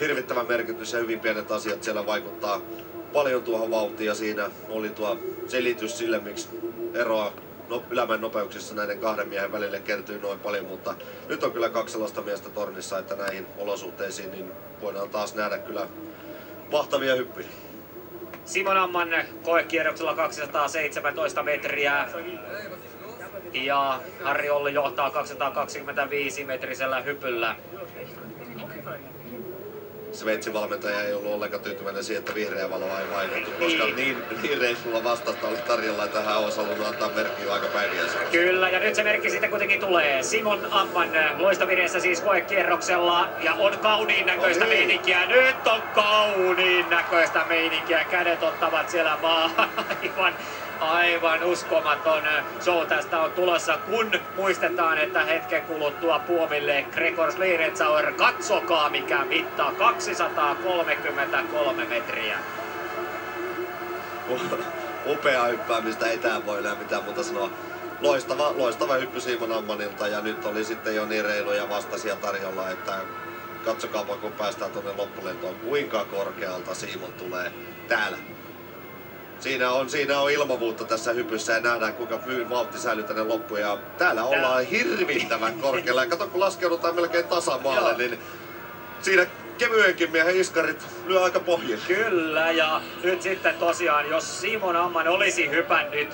hirvittävä merkitys ja hyvin pienet asiat siellä vaikuttaa paljon tuohon vauhtiin ja siinä oli tuo selitys sille, miksi eroa ylämäen nopeuksissa näiden kahden miehen välille kertyy noin paljon, mutta nyt on kyllä kaksi sellaista miestä tornissa, että näihin olosuhteisiin niin voidaan taas nähdä kyllä mahtavia hyppyjä. Simon Amman koekierroksella 217 metriä ja Harri Olli johtaa 225 metrisellä hypyllä. Sveitsin valmentaja ei ollut ollenkaan tyytyväinen siihen, että vihreä valoa ei vaihdettu, koska niin reissulla vastasta oli tarjolla, että hän olisi halunnut antaa merkkiä aika päiviä. Kyllä, ja nyt se merkki sitten kuitenkin tulee. Simon Amman loistovireessä siis koekierroksella ja on kauniin näköistä meininkiä. Nyt on kauniin näköistä meininkiä. Kädet ottavat siellä aivan uskomaton show tästä on tulossa, kun muistetaan, että hetken kuluttua puomille Gregor Slieretsauer, katsokaa mikä mitta, 233 metriä. Upea hyppäämistä, ei tää voi enää mitään muuta sanoa. Loistava hyppy Simon Ammanilta ja nyt oli sitten jo niin reiluja vastaisia tarjolla, että katsokaapa kun päästään tuonne loppulentoon, kuinka korkealta Simon tulee täällä. Siinä on ilmavuutta tässä hypyssä ja nähdään kuinka vauhti säilyy tänne loppuun ja täällä ollaan hirvittävän korkealla ja kato kun laskeudutaan melkein tasamaalle, niin siinä kevyenkin miehen iskarit lyö aika pohjille. Kyllä, ja nyt sitten tosiaan, jos Simon Amman olisi hypännyt